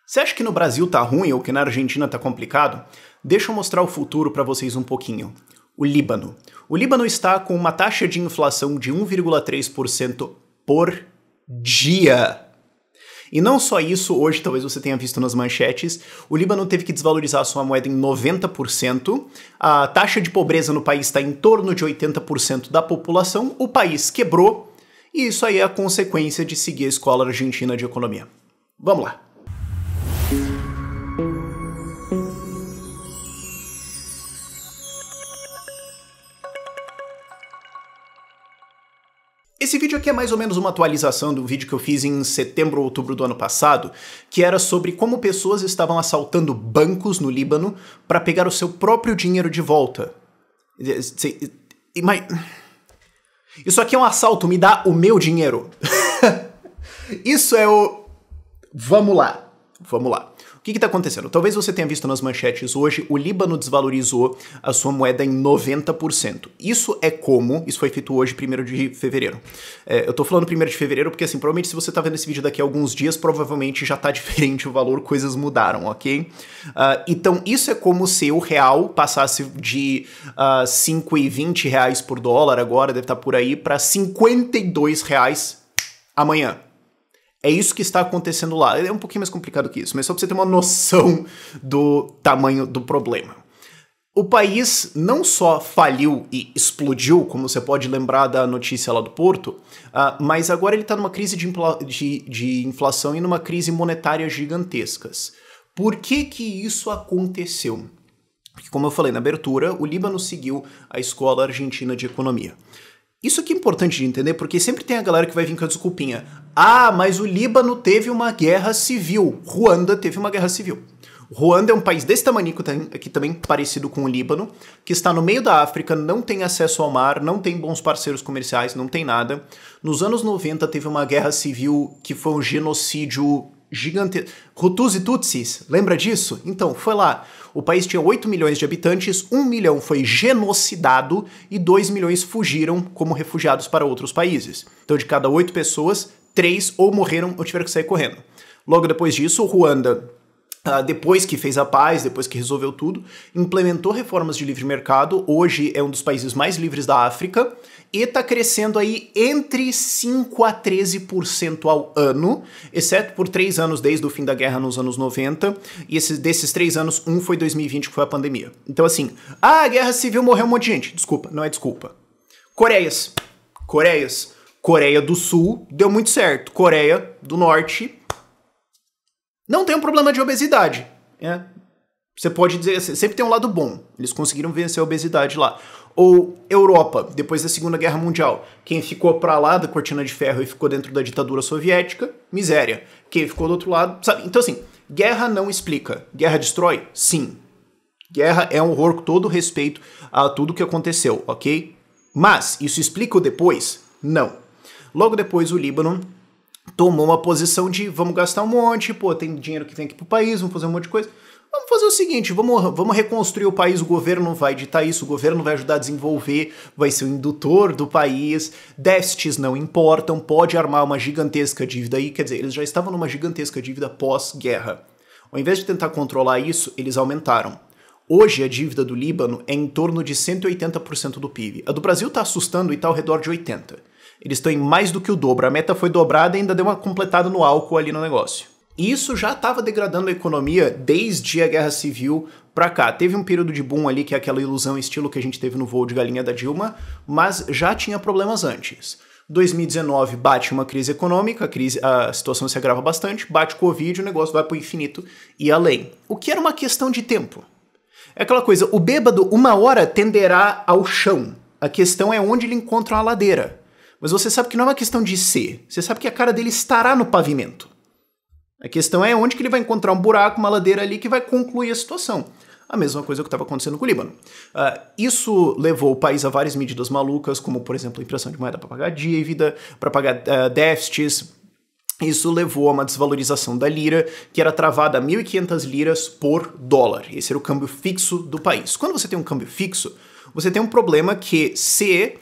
Você acha que no Brasil tá ruim ou que na Argentina tá complicado? Deixa eu mostrar o futuro para vocês um pouquinho. O Líbano. O Líbano está com uma taxa de inflação de 1,3% por dia. E não só isso, hoje talvez você tenha visto nas manchetes, o Líbano teve que desvalorizar a sua moeda em 90%, a taxa de pobreza no país está em torno de 80% da população, o país quebrou, e isso aí é a consequência de seguir a escola argentina de economia. Vamos lá. Esse vídeo aqui é mais ou menos uma atualização do vídeo que eu fiz em setembro ou outubro do ano passado, que era sobre como pessoas estavam assaltando bancos no Líbano para pegar o seu próprio dinheiro de volta. Isso aqui é um assalto, me dá o meu dinheiro. Isso é o... Vamos lá. O que está acontecendo? Talvez você tenha visto nas manchetes hoje, o Líbano desvalorizou a sua moeda em 90%. Isso foi feito hoje, 1º de fevereiro. Eu tô falando 1º de fevereiro porque, assim, provavelmente se você tá vendo esse vídeo daqui a alguns dias, provavelmente já tá diferente o valor, coisas mudaram, ok? Então, isso é como se o real passasse de 5,20 reais por dólar, agora deve estar por aí, para 52 reais amanhã. É isso que está acontecendo lá. É um pouquinho mais complicado que isso, mas só para você ter uma noção do tamanho do problema. O país não só faliu e explodiu, como você pode lembrar da notícia lá do Porto, mas agora ele está numa crise de inflação e numa crise monetária gigantescas. Por que isso aconteceu? Porque, como eu falei na abertura, o Líbano seguiu a escola argentina de economia. Isso aqui é importante de entender, porque sempre tem a galera que vai vir com a desculpinha. Mas o Líbano teve uma guerra civil. Ruanda teve uma guerra civil. Ruanda é um país desse tamanico aqui também parecido com o Líbano, que está no meio da África, não tem acesso ao mar, não tem bons parceiros comerciais, não tem nada. Nos anos 90 teve uma guerra civil que foi um genocídio gigantesco. Hutus e Tutsis, lembra disso? Então, foi lá. O país tinha 8 milhões de habitantes, 1 milhão foi genocidado e 2 milhões fugiram como refugiados para outros países. Então, de cada 8 pessoas, 3 ou morreram ou tiveram que sair correndo. Logo depois disso, o Ruanda, depois que fez a paz, depois que resolveu tudo, implementou reformas de livre mercado, hoje é um dos países mais livres da África, e está crescendo aí entre 5% a 13% ao ano, exceto por 3 anos desde o fim da guerra nos anos 90, e desses 3 anos, um foi 2020, que foi a pandemia. Então assim, a guerra civil morreu um monte de gente. Desculpa, não é desculpa. Coreia do Sul deu muito certo. Coreia do Norte não tem um problema de obesidade. Você pode dizer, sempre tem um lado bom. Eles conseguiram vencer a obesidade lá. Ou Europa, depois da Segunda Guerra Mundial. Quem ficou pra lá da cortina de ferro e ficou dentro da ditadura soviética, miséria. Quem ficou do outro lado, sabe? Então assim, guerra não explica. Guerra destrói? Sim. Guerra é um horror com todo respeito a tudo que aconteceu, ok? Mas, isso explica o depois? Não. Logo depois o Líbano tomou uma posição de vamos gastar um monte, tem dinheiro que vem aqui pro país, vamos fazer um monte de coisa. Vamos fazer o seguinte, vamos reconstruir o país, o governo vai editar isso, o governo vai ajudar a desenvolver, vai ser o indutor do país, déficits não importam, pode armar uma gigantesca dívida aí, quer dizer, eles já estavam numa gigantesca dívida pós-guerra. Ao invés de tentar controlar isso, eles aumentaram. Hoje a dívida do Líbano é em torno de 180% do PIB. A do Brasil tá assustando e tá ao redor de 80%. Eles estão em mais do que o dobro. A meta foi dobrada e ainda deu uma completada no álcool ali no negócio. E isso já estava degradando a economia desde a Guerra Civil pra cá. Teve um período de boom ali, que é aquela ilusão estilo que a gente teve no voo de galinha da Dilma, mas já tinha problemas antes. 2019 bate uma crise econômica, a situação se agrava bastante, bate Covid, o negócio vai pro infinito e além. O que era uma questão de tempo. É aquela coisa, o bêbado uma hora tenderá ao chão. A questão é onde ele encontra uma ladeira. Mas você sabe que não é uma questão de ser. Você sabe que a cara dele estará no pavimento. A questão é onde que ele vai encontrar um buraco, uma ladeira ali que vai concluir a situação. A mesma coisa que estava acontecendo com o Líbano. Isso levou o país a várias medidas malucas, como, por exemplo, a impressão de moeda para pagar dívida, para pagar déficits. Isso levou a uma desvalorização da lira, que era travada a 1.500 liras por dólar. Esse era o câmbio fixo do país. Quando você tem um câmbio fixo, você tem um problema que se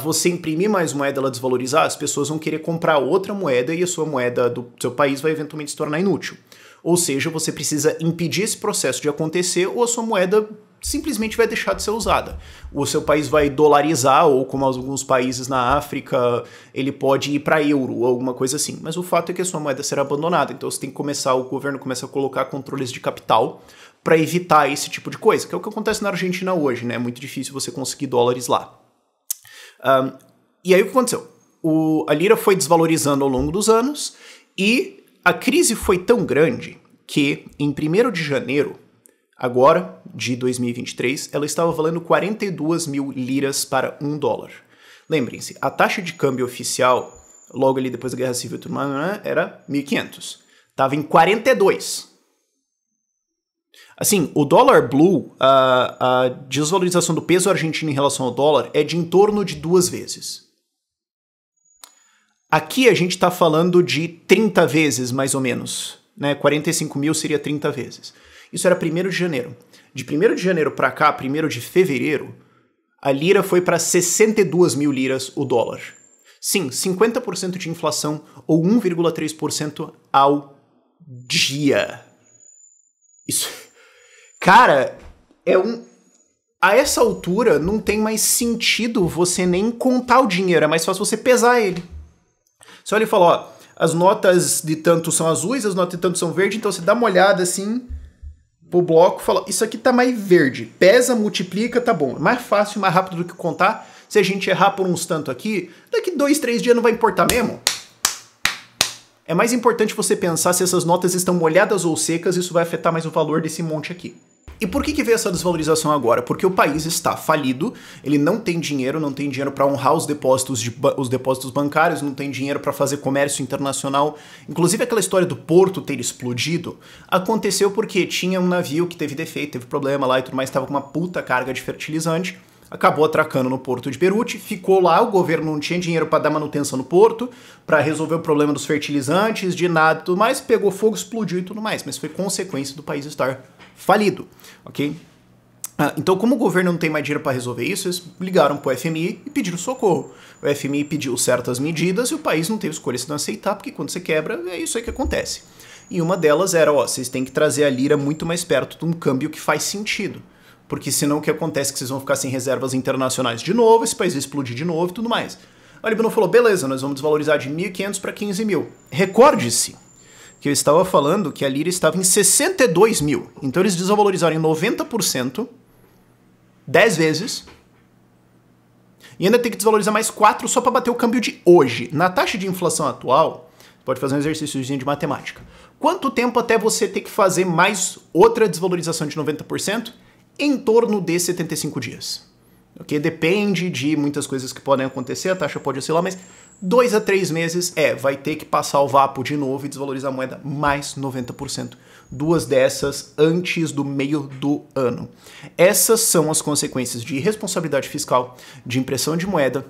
você imprimir mais moeda, ela desvalorizar, as pessoas vão querer comprar outra moeda e a sua moeda do seu país vai eventualmente se tornar inútil. Ou seja, você precisa impedir esse processo de acontecer ou a sua moeda simplesmente vai deixar de ser usada. O seu país vai dolarizar, ou como alguns países na África, ele pode ir para euro ou alguma coisa assim. Mas o fato é que a sua moeda será abandonada. Então você tem que começar, o governo começa a colocar controles de capital para evitar esse tipo de coisa, que é o que acontece na Argentina hoje, né? É muito difícil você conseguir dólares lá. E aí o que aconteceu? A lira foi desvalorizando ao longo dos anos e a crise foi tão grande que em 1º de janeiro, agora, de 2023, ela estava valendo 42 mil liras para $1. Lembrem-se, a taxa de câmbio oficial, logo ali depois da Guerra Civil, era 1.500. Estava em 42. Assim, o dólar blue, a desvalorização do peso argentino em relação ao dólar é de em torno de 2 vezes. Aqui a gente está falando de 30 vezes, mais ou menos. Né? 45 mil seria 30 vezes. Isso era 1º de janeiro. De 1º de janeiro para cá, 1º de fevereiro, a lira foi para 62 mil liras o dólar. Sim, 50% de inflação ou 1,3% ao dia. Isso... Cara, a essa altura não tem mais sentido você nem contar o dinheiro, é mais fácil você pesar ele. Você olha e fala, ó, as notas de tanto são azuis, as notas de tanto são verdes, então você dá uma olhada assim pro bloco e fala, isso aqui tá mais verde, pesa, multiplica, tá bom. É mais fácil, mais rápido do que contar. Se a gente errar por uns tanto aqui, daqui 2, 3 dias não vai importar mesmo. É mais importante você pensar se essas notas estão molhadas ou secas, isso vai afetar mais o valor desse monte aqui. E por que veio essa desvalorização agora? Porque o país está falido, ele não tem dinheiro para honrar os depósitos bancários, não tem dinheiro para fazer comércio internacional. Inclusive aquela história do porto ter explodido aconteceu porque tinha um navio que teve defeito, teve problema lá e tudo mais, estava com uma puta carga de fertilizante, acabou atracando no porto de Beirute, ficou lá, o governo não tinha dinheiro para dar manutenção no porto, para resolver o problema dos fertilizantes, de nada e tudo mais, pegou fogo, explodiu e tudo mais, mas foi consequência do país estar falido, ok? Então, como o governo não tem mais dinheiro para resolver isso, eles ligaram para o FMI e pediram socorro. O FMI pediu certas medidas e o país não teve escolha se não aceitar, porque quando você quebra, é isso aí que acontece. E uma delas era, ó, vocês têm que trazer a lira muito mais perto de um câmbio que faz sentido. Porque senão o que acontece é que vocês vão ficar sem reservas internacionais de novo, esse país vai explodir de novo e tudo mais. O Líbano falou, beleza, nós vamos desvalorizar de 1.500 para 15 mil. Recorde-se que eu estava falando que a lira estava em 62 mil. Então eles desvalorizaram em 90%, 10 vezes, e ainda tem que desvalorizar mais 4 só para bater o câmbio de hoje. Na taxa de inflação atual, pode fazer um exercíciozinho de matemática. Quanto tempo até você ter que fazer mais outra desvalorização de 90%? Em torno de 75 dias. Okay? Depende de muitas coisas que podem acontecer, a taxa pode oscilar, mas 2 a 3 meses vai ter que passar o vapo de novo e desvalorizar a moeda mais 90%. 2 dessas antes do meio do ano. Essas são as consequências de irresponsabilidade fiscal, de impressão de moeda,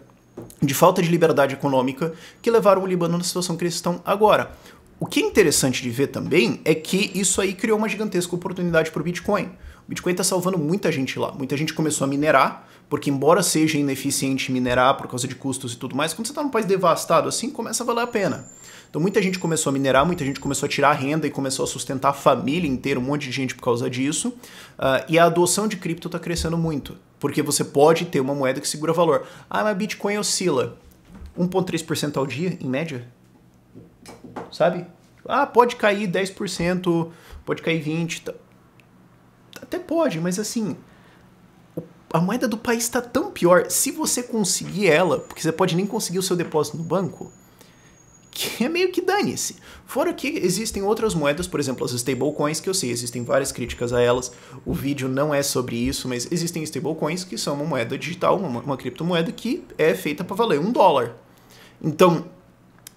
de falta de liberdade econômica que levaram o Líbano na situação que eles estão agora. O que é interessante de ver também é que isso aí criou uma gigantesca oportunidade para o Bitcoin. O Bitcoin está salvando muita gente lá. Muita gente começou a minerar, porque embora seja ineficiente minerar por causa de custos e tudo mais, quando você está num país devastado assim, começa a valer a pena. Então muita gente começou a minerar, muita gente começou a tirar renda e começou a sustentar a família inteira, um monte de gente por causa disso. E a adoção de cripto está crescendo muito, porque você pode ter uma moeda que segura valor. Ah, mas Bitcoin oscila 1,3% ao dia, em média? Sabe? Ah, pode cair 10%, pode cair 20%. Até pode, mas assim, a moeda do país está tão pior. Se você conseguir ela, porque você pode nem conseguir o seu depósito no banco, que é meio que dane-se. Fora que existem outras moedas, por exemplo, as stablecoins, que eu sei, existem várias críticas a elas. O vídeo não é sobre isso, mas existem stablecoins que são uma moeda digital, uma criptomoeda que é feita para valer $1. Então,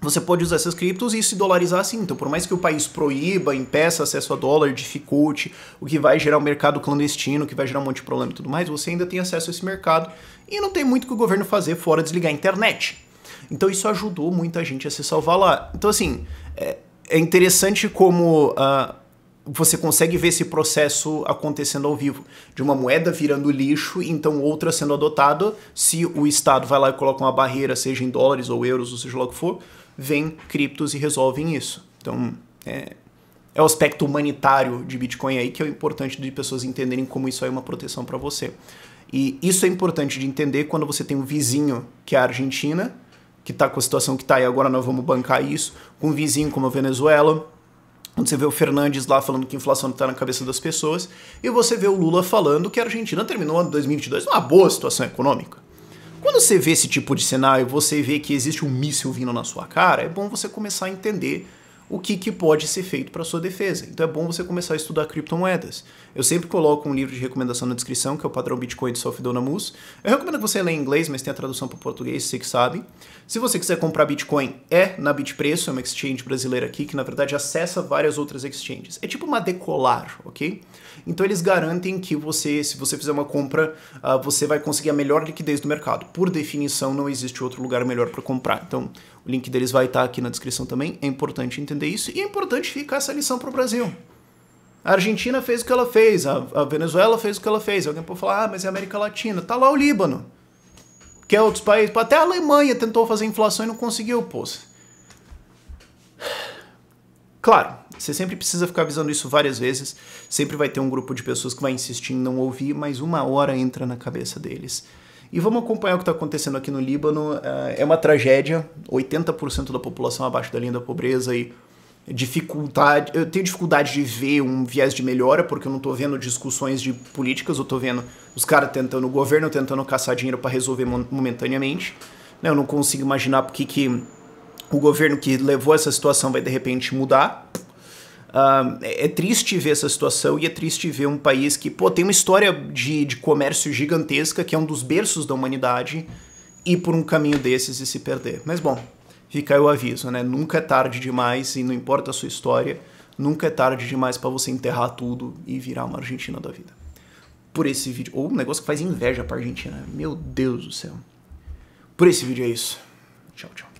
você pode usar essas criptos e se dolarizar assim. Então, por mais que o país proíba, impeça acesso a dólar, dificulte, o que vai gerar um mercado clandestino, que vai gerar um monte de problema e tudo mais, você ainda tem acesso a esse mercado e não tem muito que o governo fazer fora desligar a internet. Então, isso ajudou muita gente a se salvar lá. Então, assim, é interessante como você consegue ver esse processo acontecendo ao vivo. De uma moeda virando lixo, então outra sendo adotada. Se o Estado vai lá e coloca uma barreira, seja em dólares ou euros, ou seja lá o que for, vem criptos e resolvem isso. Então, É o aspecto humanitário de Bitcoin aí que é o importante de pessoas entenderem como isso aí é uma proteção para você. E isso é importante de entender quando você tem um vizinho que é a Argentina, que tá com a situação que tá e agora nós vamos bancar isso, com um vizinho como a Venezuela, quando você vê o Fernandes lá falando que a inflação está na cabeça das pessoas, e você vê o Lula falando que a Argentina terminou o ano 2022 numa boa situação econômica. Quando você vê esse tipo de cenário, você vê que existe um míssil vindo na sua cara, é bom você começar a entender o que pode ser feito para sua defesa. Então é bom você começar a estudar criptomoedas. Eu sempre coloco um livro de recomendação na descrição, que é o Padrão Bitcoin de Sophie Donamus. Eu recomendo que você leia em inglês, mas tem a tradução para o português, você que sabe. Se você quiser comprar Bitcoin, é na Bitpreço, é uma exchange brasileira aqui, que na verdade acessa várias outras exchanges. É tipo uma Decolar, ok? Então eles garantem que você, se você fizer uma compra, você vai conseguir a melhor liquidez do mercado. Por definição, não existe outro lugar melhor para comprar. Então o link deles vai estar aqui na descrição também. É importante entender isso e é importante ficar essa lição para o Brasil. A Argentina fez o que ela fez, a Venezuela fez o que ela fez. Alguém pode falar, mas é América Latina. Tá lá o Líbano, que é outros países. Até a Alemanha tentou fazer inflação e não conseguiu, pô. Claro, você sempre precisa ficar avisando isso várias vezes. Sempre vai ter um grupo de pessoas que vai insistir em não ouvir, mas uma hora entra na cabeça deles. E vamos acompanhar o que está acontecendo aqui no Líbano. É uma tragédia. 80% da população abaixo da linha da pobreza e dificuldade. Eu tenho dificuldade de ver um viés de melhora, porque eu não estou vendo discussões de políticas, eu estou vendo os caras tentando, o governo tentando caçar dinheiro para resolver momentaneamente. Eu não consigo imaginar porque que o governo que levou essa situação vai de repente mudar. É triste ver essa situação e é triste ver um país que, pô, tem uma história de comércio gigantesca, que é um dos berços da humanidade, ir por um caminho desses e se perder. Mas bom, fica aí o aviso, né? Nunca é tarde demais e não importa a sua história, nunca é tarde demais pra você enterrar tudo e virar uma Argentina da vida. Por esse vídeo, ou um negócio que faz inveja pra Argentina, meu Deus do céu. Por esse vídeo é isso. Tchau, tchau.